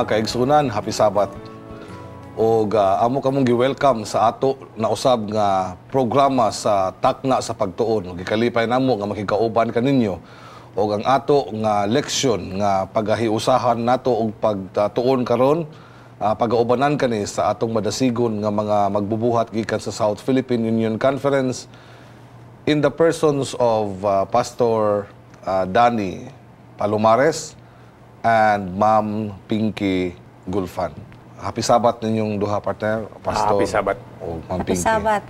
mga kaigsunan, happy Sabat. O amo kamong gi-welcome sa ato na usab nga programa sa Takna sa Pagtuon. Gikalipay namo nga makikauban kaninyo o ang ato nga leksyon nga pagahiusahan nato og pagtuon karon, pagaubanan kani sa atong madasigon nga mga magbubuhat gikan sa South Philippine Union Conference in the persons of Pastor Danny Palomares and Ma'am Pinky Gulfan. Happy Sabat ninyong duha, partner, Pastor. Happy Sabat. O Ma'am Happy Pinky. Sabat.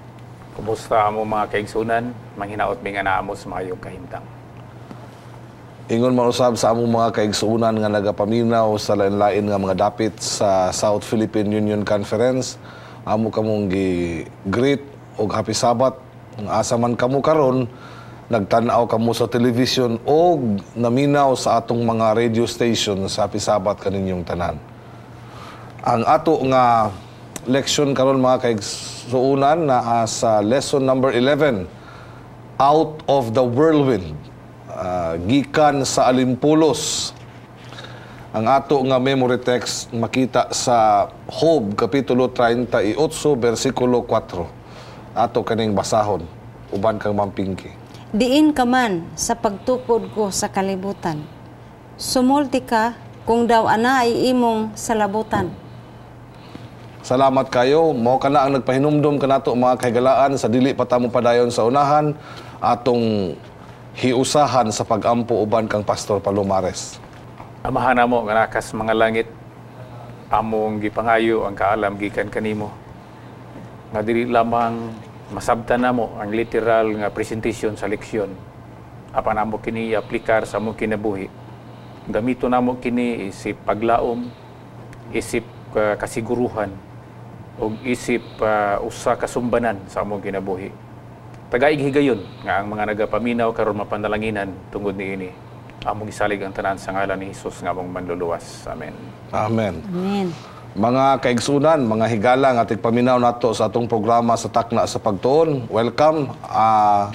Kumusta mo mga kaigsunan? Manghinaot mi nga naamos mayong kahimtang. Ingon man usab sa among mga kaigsunan nga nagapaminaw sa lain-lain nga mga dapit sa South Philippine Union Conference. Amo kamong gi-greet og Happy Sabat. Asa man kamo karon, nagtan-aw kamo sa television o naminaw sa atong mga radio station sa Happy Sabat kaninyong tanan. Ang ato nga leksyon karon mga kaigsuunan na sa lesson number 11, Out of the Whirlwind, gikan sa Alimpulos. Ang ato nga memory text makita sa Job kapitulo 38 bersikulo 4. Ato kaning basahon uban kang Ma'am Pinky. Diin ka man sa pagtukod ko sa kalibutan. Sumulti ka kung daw ana ay imong salabutan. Salamat kayo. Mao kana ang nagpahinumdom kanato mga kahigalaan sa dili pa tamo padayon sa unahan atong hiusahan sa pagampo uban kang Pastor Palomares. Amahan namo nga nakas mga langit, among gipangayo ang kaalam gikan kanimo. Nga dili lamang masabtan namo ang literal nga presentation sa leksyon. Apan namo kini aplikar sa among kinabuhi. Gamito namo kini isip paglaom, isip kasiguruhan, o isip usa kasumbanan sa among kinabuhi. Tagaig higayon nga ang mga nagapaminaw karon mapandalanginan tungod niini. Among isalig ang tanan sa ngalan ni Hesus nga among manluluwas. Amen. Amen. Amen. Mga kaigsunan, mga higala nga tigpaminaw nato sa atong programa sa Takna sa Pagtuon. Welcome.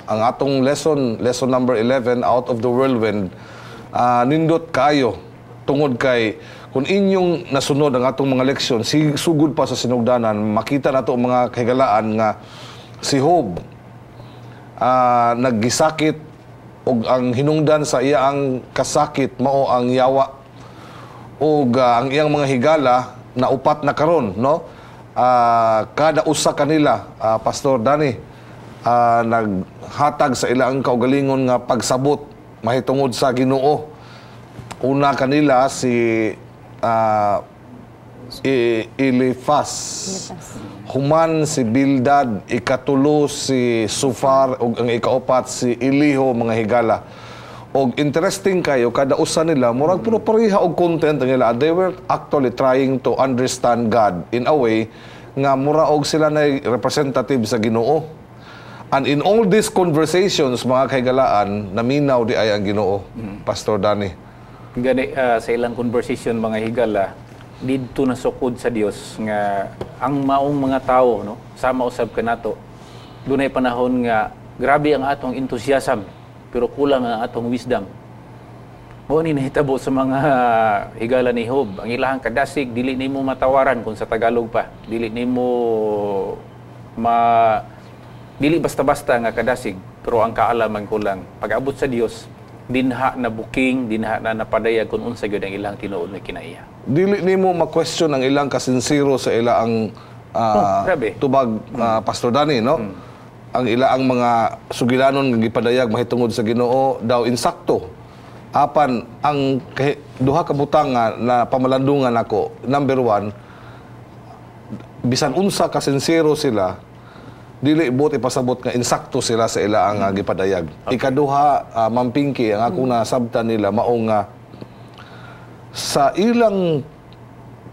Ang atong lesson number 11, Out of the Whirlwind. Nindot kayo tungod kay kung inyong nasunod ang atong mga leksyon, sugod pa sa sinugdanan, makita nato mga kahigalaan nga si Job naggisakit og ang hinungdan sa iyang kasakit mao ang yawa og ang iyang mga higala na upat na karon, no? Kada usa kanila, Pastor Danny, naghatag sa ilang kaugalingon nga pagsabot mahitungod sa Ginoo. Una kanila si Eliphaz, human si Bildad, ikatulo si Sufar, ug ang ikaapat si Eliho, mga higala. Og interesting kayo, kada usa nila, murag puro pareha og content nila. They were actually trying to understand God in a way nga mura og sila na representative sa Ginoo. And in all these conversations, mga kahigalaan, naminaw di ay ang Ginoo, Pastor Danny. Gani sa ilang conversation mga higala, didto na sukod sa Dios nga ang maong mga tao, no, sama usab kanato. Dunay panahon nga grabe ang atong enthusiasm pero kulang ang atong wisdom. Mo ni nahitabo sa mga higala ni Job, ang ilahang kadasig dili nimo matawaran kung sa Tagalog pa. Dili nimo dili basta-basta nga kadasig, pero ang kaalaman kulang. Pag-abot sa Dios, dinha na booking, dinha na napadayag kung unsa gyud ang ilang tinuod nga kinaiya. Dili nimo ma-question ang ilang kasinsiro sa ilang grabe. tubag, Pastor Danny, no? Ang ilaang mga sugilanon nga gipadayag mahitungod sa Ginoo daw insakto. Apan ang duha ka butang nga na pamalandungan ako, number 1, bisan unsa ka sincero sila, dili buot ipasabot nga insakto sila sa ilaang gipadayag. Okay. Ikaduha, Ma'am Pinky, ang akong nasabtan nila mao nga sa ilang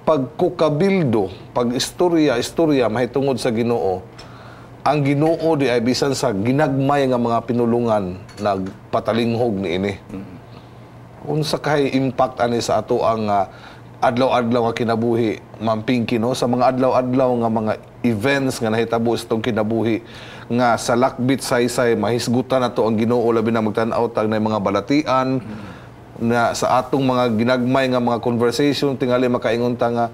pagkukabildo, pag-istorya mahitungod sa Ginoo, ang Ginoo di ay bisan sa ginagmay nga mga pinulungan nagpatalinghog niini. Unsa kay impact ani sa ato ang adlaw-adlaw nga kinabuhi, Ma'am Pinky, no? Sa mga adlaw-adlaw nga mga events nga nahitabo sa itong kinabuhi nga sa lakbit saysay mahisgutan nato ang Ginoo labi na magtan-aw tag na mga balatian na sa atong mga ginagmay nga mga conversation tingali makaingon ta nga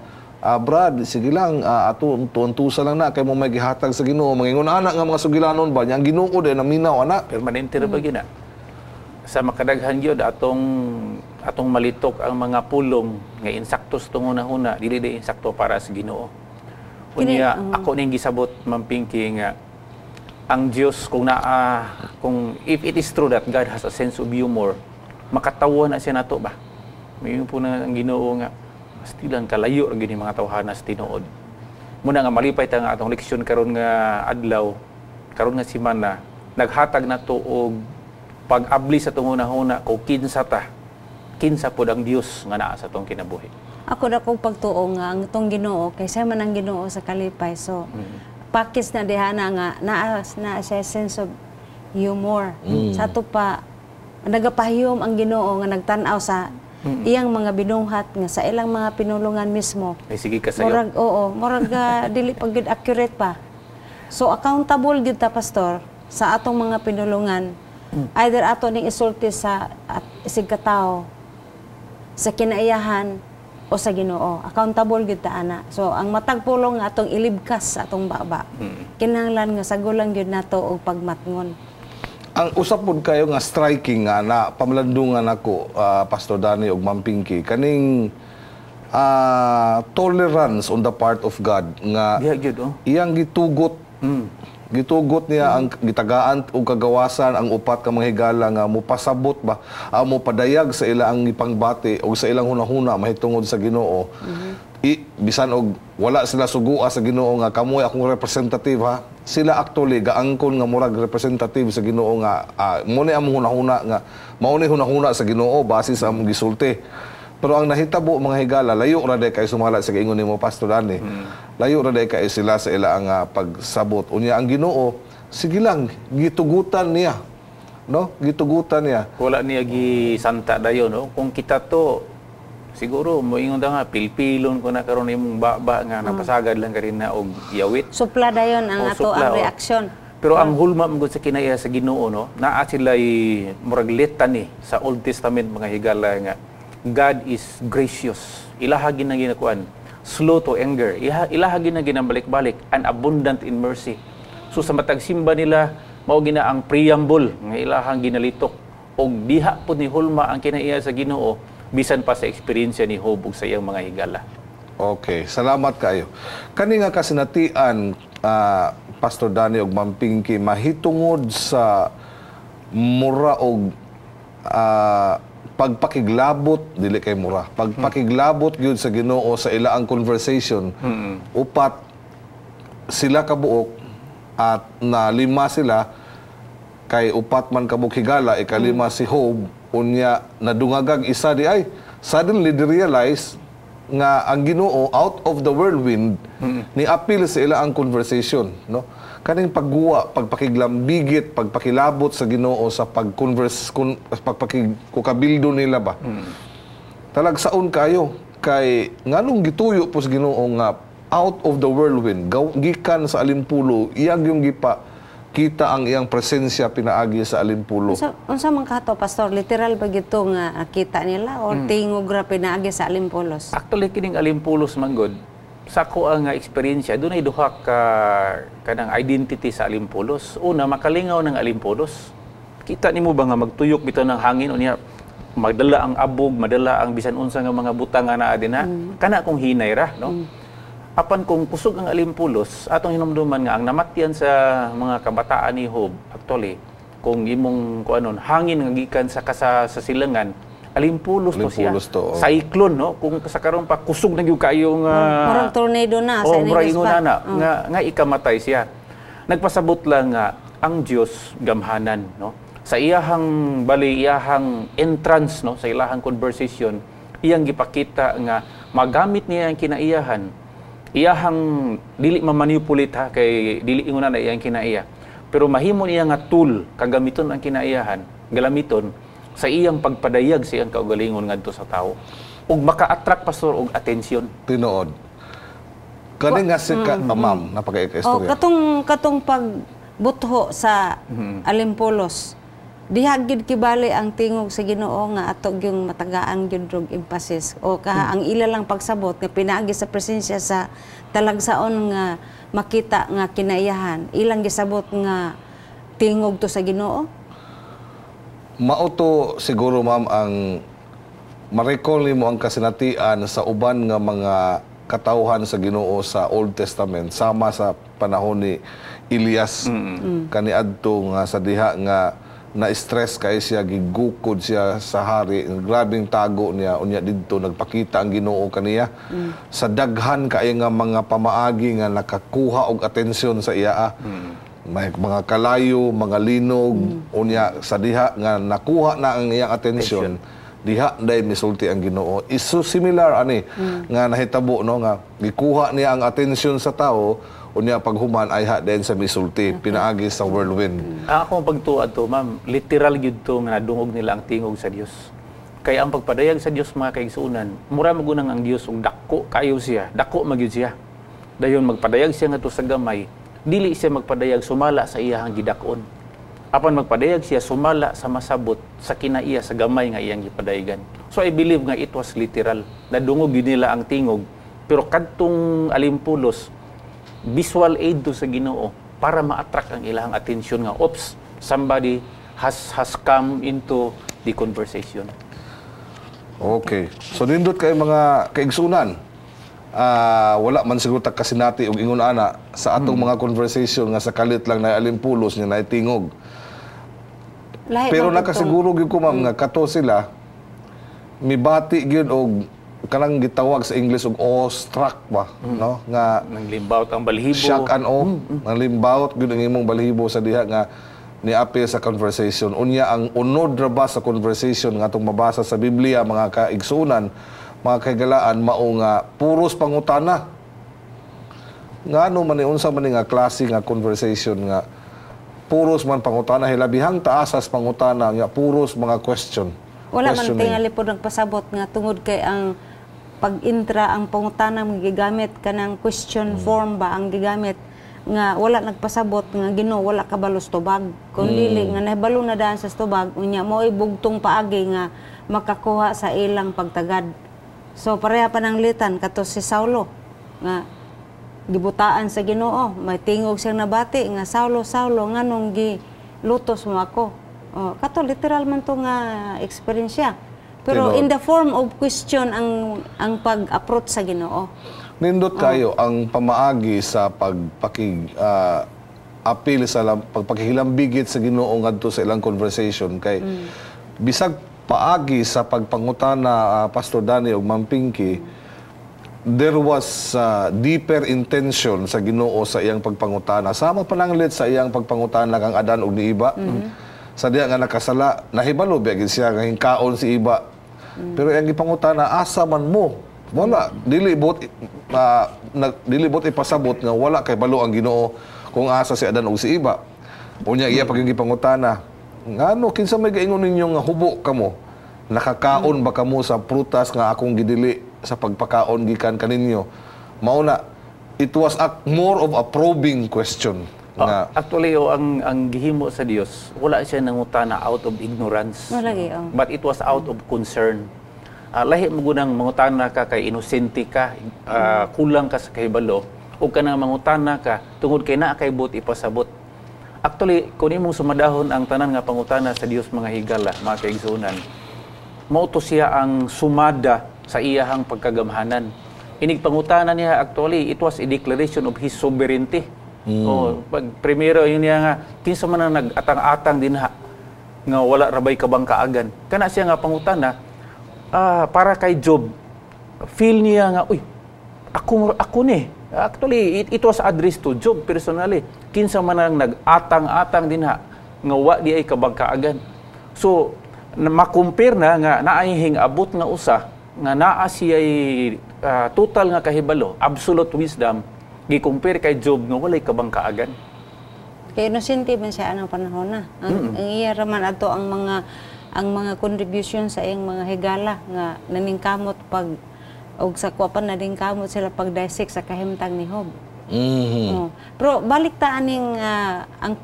Brad, sige lang, ato tuon-tusa lang na kay mo may gihatag sa Ginoo. Mangingon ana nga mga sugilanon ba, yang Ginoo din naminaw ana. Permanente ra ba gina? Sa makadaghan gyud atong malitok ang mga pulong nga insaktos tunguna-huna, dili di insakto para sa Ginoo. Unya ako ning gisabot mampingki nga ang Dios kung if it is true that God has a sense of humor, makatawa na siya nato ba? Mayon po na ang Ginoo nga stilan kalayo ra gini mga tawhana sa tinuod. Muna nga malipay ta nga atong leksyon karon nga adlaw, karon nga semana, naghatag nato og pag-abli sa tunguna-huna ko kinsa pod ang Dios nga naa sa tong kinabuhi. Ako na kong pagtuo nga ang itong Ginoo kaysa man ang Ginoo sa kalipay. So pakis na dihana nga na siya sense of humor. Sa ato pa nagapahiyom ang Ginoo nga nagtan-aw sa iyang mga binuhat nga sa ilang mga pinulungan mismo. Ay sige ka sayo. Murag dili pa gid accurate pa. So accountable gid ta pastor sa atong mga pinulungan. Either ato ning isulti sa isig katao sa kinaiyahan o sa Ginoo. Accountable gid ta ana. So ang matag pulong nga atong ilibkas sa atong baba. Kinahanglan nga sagulang gid nato og pagmatngon. Ang usap pod kayo nga striking nga na pamalandungan ako, Pastor Danny ug Ma'am Pinky, kaning tolerance on the part of God nga iyang gitugot. Gitugot niya ang gitagaan o kagawasan ang upat ka mga higala nga mupasabot ba, mo padayag sa ilang ipangbati o sa ilang hunahuna mahitungod sa Ginoo. Bisan og wala sila sugua sa Ginoo nga kamoy akong representative ha. Sila actually gaangkon nga murag representative sa Ginoo nga mo ni among hunahuna nga mao ni hunahuna sa Ginoo base sa among gisulti. Pero ang nahitabo mga higala layo ra day kay sumala sa ingon nimo Pastor Danny. Layo ra day kay sila sa ilang pagsabot. Unya ang Ginoo sige lang gitugutan niya. No? Gitugutan niya. Wala niya gi santa dayon no. Kung kita to siguro moingon ta nga pilpilon ko na karon imong baba nga napasagad lang karin na og yawit. Supla dayon ang ato ang reaksyon. Pero ang hulma mangod sa kinaiya sa Ginoo no, naa sila'y murag litany sa Old Testament mga higala nga God is gracious. Ilaha gina ginakuan. Slow to anger. Ilaha gina ginabalik-balik and abundant in mercy. So sa matag simba nila mao gina ang preamble nga ilahang ginalitok og diha pud ni hulma ang kinaiya sa Ginoo bisan pa sa experience ni Job ug sa iyang mga higala. Okay, salamat kayo. Kani nga kasinatian Pastor Danny ug Ma'am Pinky mahitungod sa mura og pagpakiglabot dili kay mura. Pagpakiglabot gyud sa Ginoo sa ilaang conversation. Upat sila kabuok at na lima sila kay upat man kabuk higala ikalima si Job unya nadungagag isa di ay suddenly realize nga ang Ginoo out of the whirlwind ni appeal sa ila ang conversation no kaning pagguwa pagpakiglambigit pagpakilabot sa Ginoo sa pagconverse pagpakikukabildo nila ba talagsaon kayo kay nganong gituyo po sa Ginoo nga out of the whirlwind gikan sa alimpulo iyang yung gipa kita ang iyang presensya pinaagi sa alimpulo. Unsa man kato pastor literal ba gito nga nakita nila or tingog ra pinaagi sa alimpulos? Actually kining alimpulos manggod sa ko ang eksperyensya dunay duha ka kanang identity sa alimpulos. Una makalingaw ng alimpulos. Kita nimo ba nga magtuyok bitaw ng hangin unya magdala ang abog, madala ang bisan unsa nga mga butang nga naa dinha. Kana kung hinay ra no. Apan kung kusog ang alimpulos, atong hinumduman nga ang namatyan sa mga kabataan ni Job, actually, kung imong hangin nga gikan sa silangan, alimpulos to siya. Cyclone, no? Kung sa karon pa kusog na gyud kayo nga murag tornado na sa inyong nga ikamatay siya. Nagpasabot lang nga ang Dios gamhanan, no? Sa iyahang entrance, no, sa ilahang conversation, iyang gipakita nga magamit niya ang kinaiyahan. Iyahang dili mamanipulate ha kay dili inguna na iyang kinaiya. Pero mahimo niya nga tool kagamiton ang kinaiyahan, galamiton sa iyang pagpadayag sa iyang kaugalingon ngadto sa tawo. Ug maka-attract pastor og atensyon. Tinuod. Kani nga si ma'am napaka-istorya. Katong pagbutho sa alimpulos. diha gid kibali ang tingog sa Ginoo nga ato gyung matagaan gyud drug emphasis o ang ila lang pagsabot nga pinaagi sa presensya sa talagsaon nga makita nga kinaiyahan ilang gisabot nga tingog to sa Ginoo. Mauto siguro ma'am ang ma-recall nimo ang kasinatian sa uban nga mga katawhan sa Ginoo sa Old Testament sama sa panahon ni Elias kaniadto nga sa diha nga na-stress kay siya, gigukod siya sa hari, grabing tago niya, unya dito nagpakita ang Ginoo kaniya. Sa daghan kay nga mga pamaagi nga nakakuha og atensyon sa iya. May mga kalayo, mga linog, unya sa diha nga nakuha na ang iyang atensyon, diha dahil misulti ang Ginoo. Iso similar ani nga nahitabo no nga gikuha niya ang atensyon sa tao unya paghuman ay ha din sa misulti pinaagi sa whirlwind. Ako pagtuad to, ma'am, literal gyud to nga nadungog nila ang tingog sa Dios. Kaya ang pagpadayag sa Dios mga kaigsuonan, mura magunang ang Dios og dako kayo siya, dako magyud siya. Dayon magpadayag siya ngadto sa gamay, dili siya magpadayag sumala sa iyang gidakon. Apan magpadayag siya sumala sa masabot sa kinaiya sa gamay nga iyang gipadayagan. So I believe nga it was literal. Nadungog gyud nila ang tingog, pero kadtong alimpulos visual aid to sa Ginoo para ma-attract ang ilang attention nga oops, somebody has come into the conversation. Okay. So nindot kay mga kaigsunan. Wala man siguro ta kasinati og ingon ana sa atong mga conversation nga sa kalit lang na alimpulos niya na tingog. Pero nakasiguro gyud ko ma'am nga kato sila mibati gyud og kanang gitawag sa English og awestruck ba no nga nanglimbawt ang balhibo, shock and awe nanglimbawt gyud ang imong balhibo sa diha nga niapil sa conversation unya ang unod ra ba sa conversation nga atong mabasa sa Biblia mga kaigsunan mga kaigalaan mao nga puros pangutana ngano man ni unsa man ni nga klase nga conversation nga puros man pangutana hilabihang taasas pangutana nga puros mga question. Wala man tingali po nagpasabot nga tungod kay ang pag-intra ang pangutana gigamit kanang question form ba ang gigamit nga wala nagpasabot nga Ginoo wala kabalos tubag kun dili nga nahibalo na daan sa tubag unya mo'y bugtong paagi nga makakuha sa ilang pagtagad. So pareha pa nang litan kato si Saulo nga gibutaan sa Ginoo may tingog siyang nabati nga Saulo nganong gilutos mo ako. Kato literal man to nga experience. Pero in the form of question ang pag-approach sa Ginoo. Nindot kayo ang pamaagi sa pagpakig apil sa pagpakihilambigit sa Ginoo ngadto sa ilang conversation kay bisag paagi sa pagpangutana Pastor Danny ug Ma'am Pinky there was deeper intention sa Ginoo sa iyang pagpangutana sama pananglit sa iyang pagpangutana kang Adan ug ni Iba. Sa diha nga nakasala nahibalo biag siya nga hingkaon si Iba. Pero ang gipangutana asa man mo wala dili bot ipasabot nga wala kay balo ang Ginoo kung asa si Adan ug si Iba. Unya iya pag gipangutana ngano kinsa may gaingon ninyo nga hubo kamo nakakaon ba kamo sa prutas nga akong gidili sa pagpakaon gikan kaninyo mao na it was more of a probing question. Actually, ang gihimo sa Dios, wala siya nangutana out of ignorance. But it was out of concern. Lahi mo gunang mangutana ka kay inosente ka, kulang ka sa kahibalo, o ka nang mangutana ka, tungod kay naa kay buot ipasabot. Actually, kung imong sumadahon ang tanan nga pangutana sa Dios mga higala, mga kaigsunan, mauto siya ang sumada sa iyahang pagkagamhanan. Inig pangutana niya, actually, it was a declaration of His sovereignty. Pag primero yun niya nga kinsa man ang nag-atang-atang din ha nga wala rabay kabang kaagan kana siya nga pangutana para kay Job feel niya nga uy ako ni actually it was addressed to Job personally kinsa man ang nag-atang-atang din ha nga wa di ay kabang kaagan so ma-compare na nga naay hing-abot nga usa nga naa siya total nga kahibalo absolute wisdom gi-compare kay Job nga walay kabang kaagan. Kay inosente man siya anang panahon na. Ang iya raman ato ang mga contribution sa iyang mga higala nga naningkamot pag og sa kuwapan naningkamot sila pag dissect sa kahimtang ni Job. Pero balik ta aning ang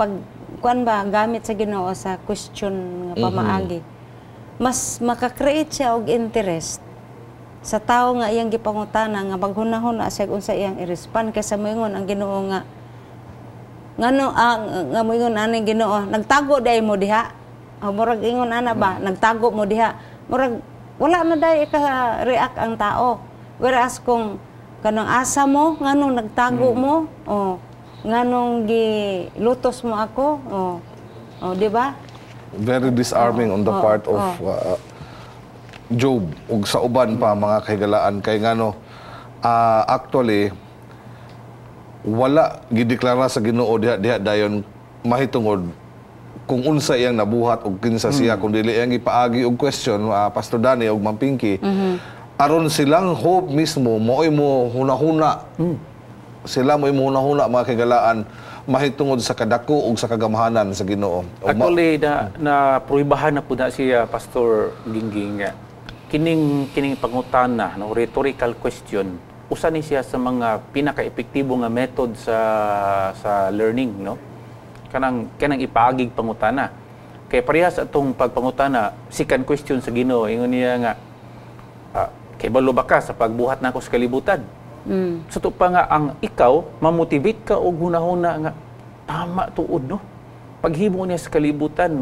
kuan ba gamit sa Ginoo sa question nga pamaagi. Mas maka-create siya og interest sa tao nga iyang gipangutana nga maghunahon na siya unsa iyang i-respond kaysa moingon ang Ginoo nga ngano nga moingon ani Ginoo nagtago day mo diha. Murag ingon ana ba nagtago mo diha. Murag wala na day ka-react ang tao. Whereas kung kanang asa mo nganong nagtago mo nganong gilutos mo ako di ba? Very disarming on the part of Job ug sa uban pa mga kahigalaan kay ngano actually wala gideklara sa Ginoo diha dayon mahitungod kung unsa iyang nabuhat ug kinsa siya kung dili iyang gipaagi og question Pastor Danny ug Ma'am Pinky aron silang hope mismo mo'y mo hunahuna sila mo'y mo hunahuna mga kahigalaan mahitungod sa kadako ug sa kagamhanan sa Ginoo. Actually na prohibahan na pud na siya Pastor Gingging nga kining pangutana no rhetorical question usa ni siya sa mga pinaka-epektibo nga method sa learning no kanang ipaagig pangutana kay parehas atong pagpangutana second question sa Ginoo ingon niya nga kay balo ba ka sa pagbuhat nako sa kalibutan Suto pa nga ang ikaw, mamotivate ka o hunahuna nga, tama tuod, no? Paghimo niya sa kalibutan,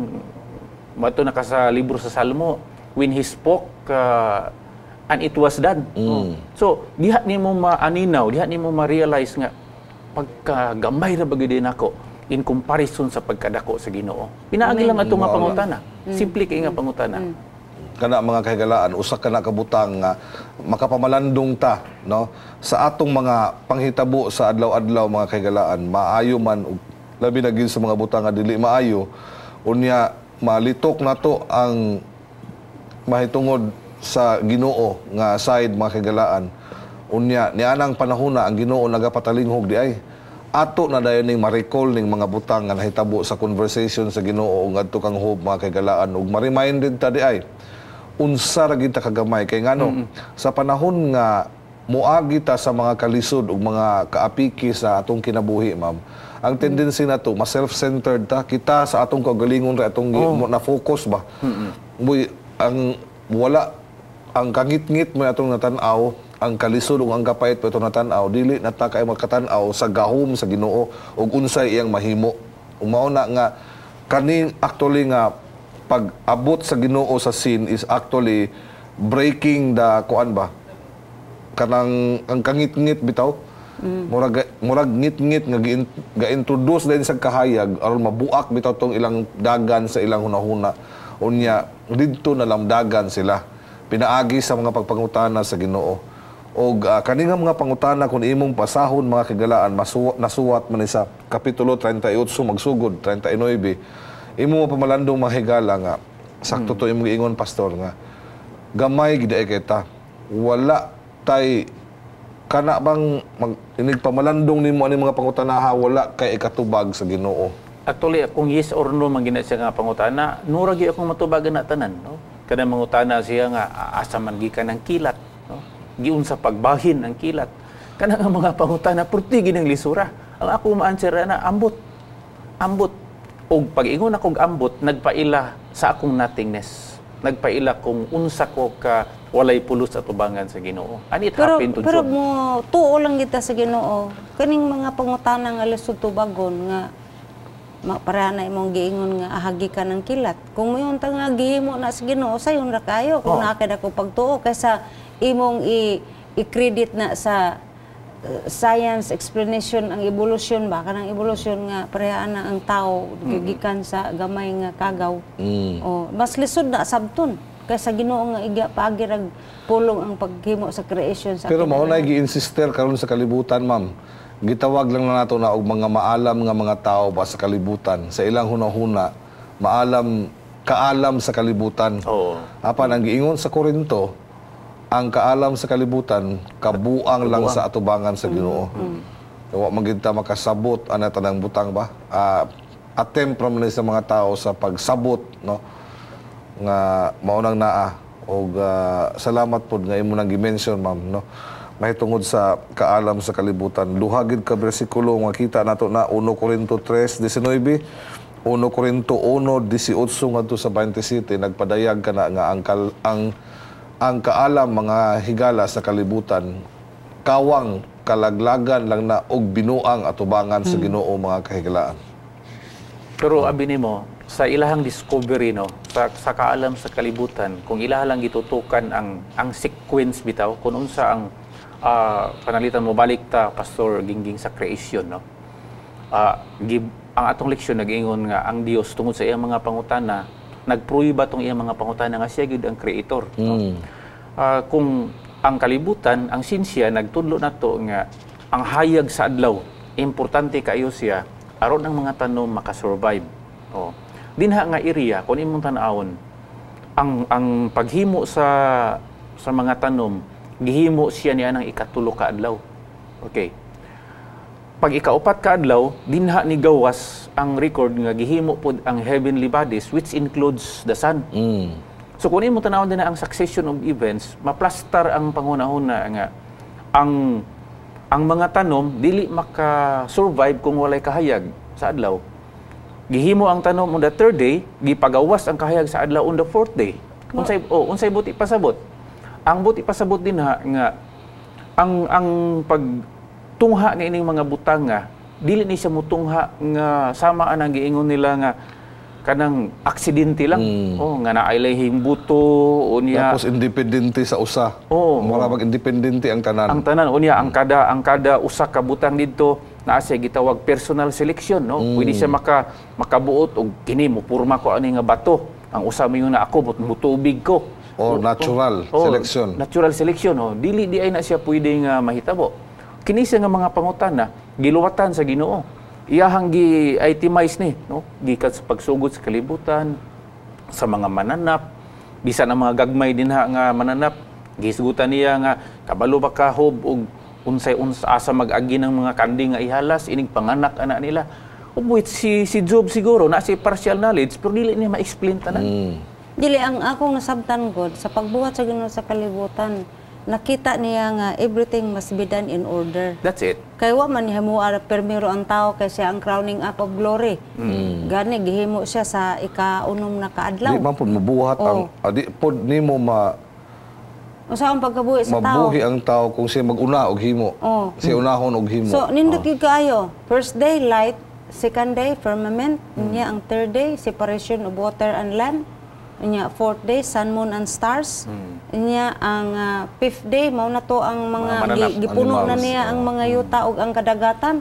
mato na ka sa libro sa Salmo, when he spoke, and it was done. So, diha ni mo maaninaw, diha ni mo ma-realize nga, pagkagamay na bagay din ako, in comparison sa pagkadako sa Ginoo. Pinaagi lang ato nga pangutana. Simple kay nga pangutana. Kana mga kahigalaan usa kana kabutang nga makapamalandong ta no sa atong mga panghitabo sa adlaw-adlaw mga kahigalaan maayo man ug labi na gid sa mga butang nga dili maayo unya malitok nato ang mahitungod sa Ginoo nga side mga kahigalaan unya nianang panahona ang Ginoo nagapatalinghog di ay ato na dayon ning ma-recall ning mga butang nga nahitabo sa conversation sa Ginoo ug adto kang hope mga kahigalaan ug ma-reminded ta di ay unsa ra gid ta kagamay kay ngano sa panahon nga moagi ta sa mga kalisod ug mga kaapiki sa atong kinabuhi ma'am ang tendency nato mas self-centered ta kita sa atong kagalingon ra atong na focus ba ang wala ang kangit-ngit mo atong natan-aw ang kalisod ug ang kapait mo atong natan-aw dili na ta kay makatan-aw sa gahom sa Ginoo ug unsay iyang mahimo ug mao na nga kani actually nga pag-abot sa Ginoo sa sin is actually breaking the kuan ba kanang ang kangit-ngit bitaw murag ngit-ngit nga ga-introduce din sa kahayag aron mabuak bitaw tong ilang dagan sa ilang hunahuna unya didto na lamdagan sila pinaagi sa mga pagpangutana sa Ginoo og kani nga mga pangutana kun imong pasahon mga kigalaan nasuwat man sa kapitulo 38 magsugod 39 imo pamalandong mahigala nga sakto to imong giingon pastor nga gamay gid ay kita wala tay kana bang inig pamalandong nimo ani mga pangutanaha wala kay ikatubag sa Ginoo. Actually kung yes or no man gina siya nga pangutana nura gyud akong matubagan na tanan no kada mangutana siya nga asa man gikan ang kilat no giun sa pagbahin ang kilat kana nga mga pangutana purti ginang lisura ang ako ma-answer na ambot og pag-ingon akong ambot, nagpaila sa akong nothingness. Nagpaila kung unsa ko ka walay pulos at tubangan sa Ginoo. And it happened to Job. Pero mo tuo lang kita sa Ginoo. Kaning mga pangutana nga lisod tubagon nga para na imong giingon nga ahagi ka ng kilat. Kung mayon ta nga gihimo na sa Ginoo, sayon ra kayo kung nakakid ako pagtuo kaysa imong i-credit na sa science explanation ang evolution ba kanang evolution nga parehana na ang tao gikan sa gamay nga kagaw mas lisod na sabton kaysa Ginoo nga iga paagirag pulong ang paghimo sa creation sa pero mao na gi-insister karon sa kalibutan ma'am gitawag lang na nato na og mga maalam nga mga tao ba sa kalibutan sa ilang hunahuna kaalam sa kalibutan apan ang giingon sa Korinto ang kaalam sa kalibutan kabuang lang sa atubangan sa Ginoo. Wa man gid ta makasabot ana tanang butang ba? Attempt from sa mga tao sa pagsabot no nga maunang naa og salamat pod nga imo nang gi-mention ma'am no. Mahitungod sa kaalam sa kalibutan. Duha gid ka bersikulo nga kita nato na 1 Corinto 3:19 1 Corinto 1:18 ngadto sa 27 nagpadayag kana nga ang kaalam mga higala sa kalibutan kawang kalaglagan lang na og binuang atubangan sa Ginoo mga kahigalaan. Pero abi nimo sa ilahang discovery no sa kaalam sa kalibutan kung ilaha lang gitutukan ang sequence bitaw kung unsa ang panalitan mo balik ta Pastor Gingging sa creation no. Ang atong leksyon nag-ingon nga ang Dios tungod sa iyang mga pangutana nagpruiba tong iyang mga pangutana nga siya gyud ang creator no. Kung ang kalibutan ang sinsya nagtudlo nato nga ang hayag sa adlaw importante kayo siya aron ang mga tanom makasurvive. Oh. Dinha nga area kung imong tan-awon ang paghimo sa mga tanom gihimo siya niya ng ikatulo ka adlaw. Okay. Pag ikaupat ka adlaw dinha ni gawas ang record nga gihimo pod ang heavenly bodies which includes the sun. So kung imong tan-awon din ang succession of events maplastar ang pangunahuna nga ang mga tanom dili maka-survive kung walay kahayag sa adlaw. Gihimo ang tanom on the 3rd day, gipagawas ang kahayag sa adlaw on the 4th day. Unsay buti pasabot. Ang buti pasabot din nga ang pagtungha nga ining mga butang nga dili ni siya mutungha nga sama ang giingon nila nga kanang aksidente lang. Nga naay buto unya. Tapos independente sa usa. Mura mag-independente ang tanan. Ang tanan unya ang kada usa ka butang didto naa siya gitawag personal selection no. Pwede siya makabuot og kini mo purma ko ani nga bato. Ang usa mayo na ako mutubig ko. Natural selection. Natural selection no. Dili di ay na siya pwede nga mahitabo. Kini siya nga mga pangutana giluwatan sa Ginoo. Iyahang gi-itemize ni no gikan sa pagsugod sa kalibutan sa mga mananap bisan ang mga gagmay dinha nga mananap gisgutan niya nga kabalo ba ka Hob og unsay asa mag-agi ng mga kandi nga ihalas ining panganak ana nila. Ubuit si Job siguro na si partial knowledge pero dili niya ma-explain tanan. Dili ang akong nasabtan gud sa pagbuhat sa Ginoo sa kalibutan nakita niya nga everything must be done in order. That's it. Kay wa man himuara permiro ang tao kay siya ang crowning up of glory. Gani gihimo siya sa ika-unom na kaadlaw. Di man pud mabuhat ang di pod nimo Usa ang pagkabuhi sa tao. mabuhi ang tao kung siya mag-una og himo. Siya unahon og himo. So nindot gyud kaayo. First day light, second day firmament, niya ang third day separation of water and land. Niya fourth day sun, moon and stars. Niya ang fifth day mao na to ang mga gipuno na niya ang mga yuta ug ang kadagatan.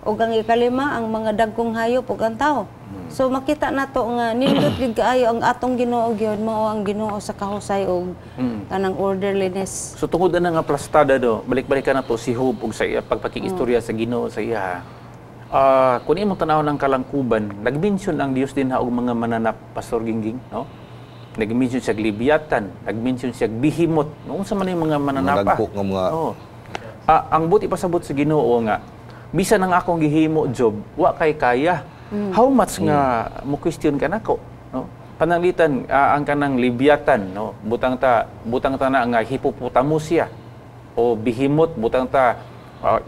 Ug ang ikalima ang mga dagkong hayop ug ang tao. So makita nato nga nindot gyud kaayo ang atong Ginoo gyud mao ang Ginoo sa kahusay ug kanang orderliness. So tungod na nga plastada do, balik-balikan nato si Job ug sa iya pagpakikistorya sa Ginoo sa iya. Kung imong tanaw ng kalangkuban, nag-mention ang Dios din og mga mananap Pastor Gingging, no? Nag-mention siya Libyatan, nag-mention siya Behemoth, no? Unsa man yung mga mananapa? Mga mga ang buti pasabot sa Ginoo nga bisan ang akong gihimo Job, wa kay kaya. How much nga mo question ka nako, no? Pananglitan ang kanang Libyatan, no? Butang ta na nga Hippopotamus siya o Behemoth, butang ta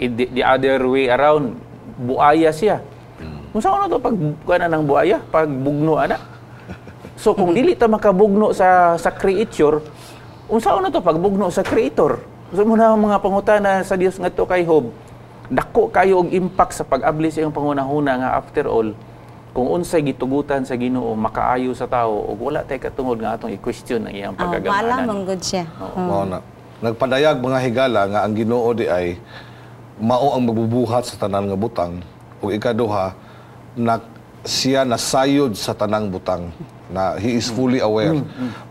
the other way around, buaya siya. Unsa na to pag kuana ng buaya, pag bugno ana? So kung dili ta makabugno sa creature, unsa na to pag bugno sa creator? So muna ang mga pangutana sa Dios ngadto kay Job. Dako kayo og impact sa pag-abli sa iyong pangunahuna nga after all kung unsay gitugutan sa Ginoo makaayo sa tao ug wala tay katungod nga atong i-question ang iyang pagkagamanan. Maalam good siya. mao na. Nagpadayag mga higala nga ang Ginoo di ay mao ang magbubuhat sa tanan nga butang ug ikaduha na siya nasayod sa tanang butang na he is fully aware.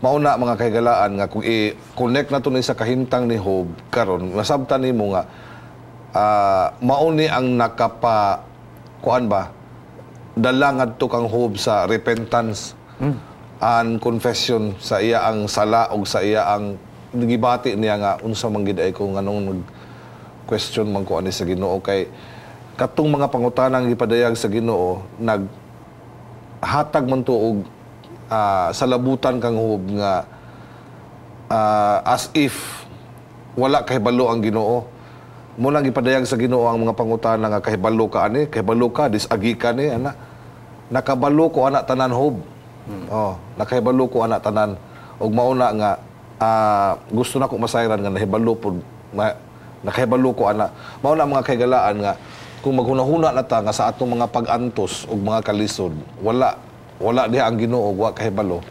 Mao na mga kahigalaan nga kung i-connect nato ni sa kahintang ni Job karon nasabtan nimo nga mao ni ang kuan ba dala ngadto kang Job sa repentance and confession sa iya ang sala og sa iya ang gibati niya nga unsa man gid ay ko nganong question man ko ani sa Ginoo kay katong mga pangutanang gipadayag sa Ginoo naghatag man to og sa labutan kang Job nga as if wala kahibalo ang Ginoo. Muna gipadayag sa Ginoo ang mga pangutana nga kahibalo ka ani, kahibalo ka disagi ka ni ana. nakabalo ko anak tanan hob. Oh, nakahibalo ko anak tanan ug mauna nga gusto na ko masayran nga nahibalo pod nakahibalo ko ana. Mauna mga kaygalaan nga kung maghunahuna na ta nga sa atong mga pag-antos ug mga kalisod, wala diha ang Ginoo wa kahibalo.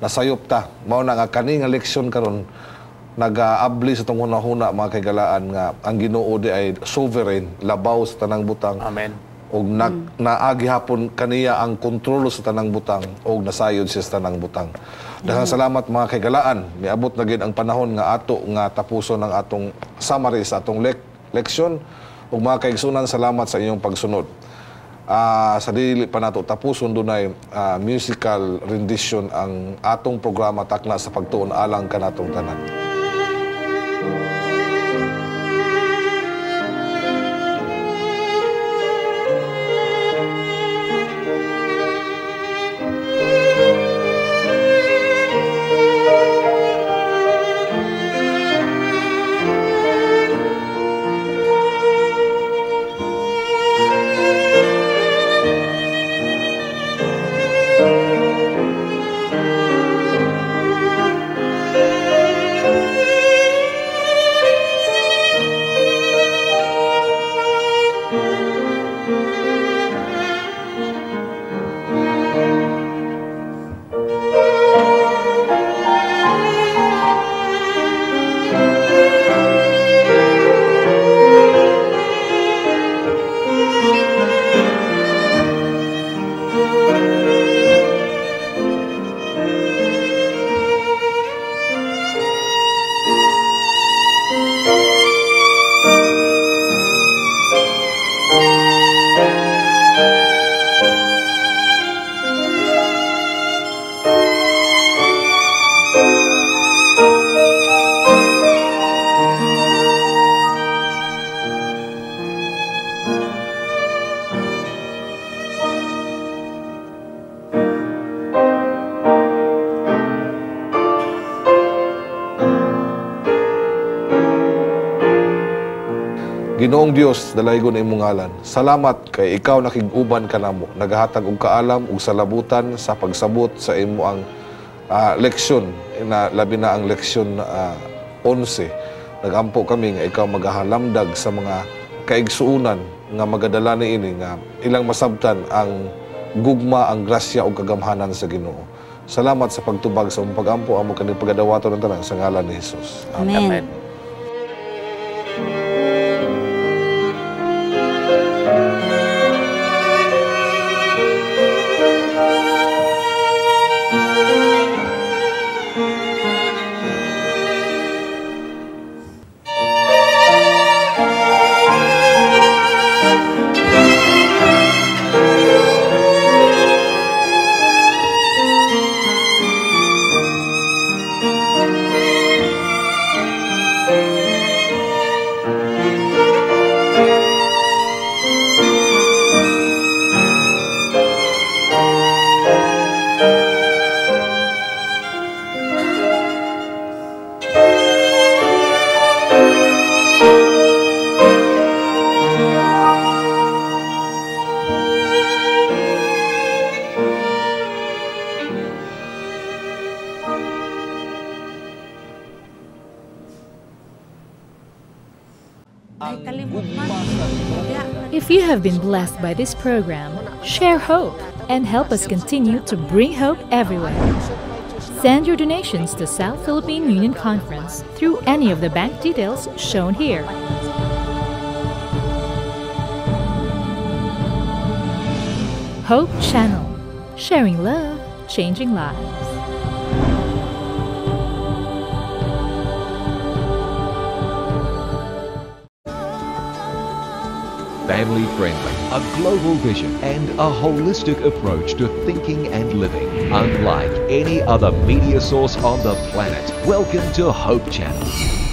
Nasayop ta. Mauna nga kani nga leksyon karon nag-aabli sa itong hunahuna mga kaygalaan nga ang Ginoo di ay sovereign, labaw sa tanang butang. Amen. Og naagi hapon kaniya ang kontrolo sa tanang butang og nasayod siya sa tanang butang. Daghang salamat mga kaygalaan. Miabot na gid ang panahon nga ato nga tapuson ang atong summary sa atong leksyon. Ug mga kaigsunan, salamat sa inyong pagsunod. Sa dili pa nato tapuson dunay musical rendition ang atong programa takna sa pagtuon alang kanatong tanan. Ginoong Dios, dalaygon na imong ngalan. Salamat kay ikaw nakig-uban kanamo, nagahatag og kaalam ug salabutan sa pagsabot sa imo ang leksyon, na labi na ang leksyon 11. Nagampo kami nga ikaw magahalamdag sa mga kaigsuunan nga magadala niini nga ilang masabtan ang gugma, ang grasya ug kagamhanan sa Ginoo. Salamat sa pagtubag sa imong pagampo amo kani pagadawaton ng tanan sa ngalan ni Hesus. Amen. Amen. If you have been blessed by this program, share hope and help us continue to bring hope everywhere. Send your donations to South Philippine Union Conference through any of the bank details shown here. Hope Channel, sharing love, changing lives. Family-friendly, a global vision, and a holistic approach to thinking and living. Unlike any other media source on the planet, welcome to Hope Channel.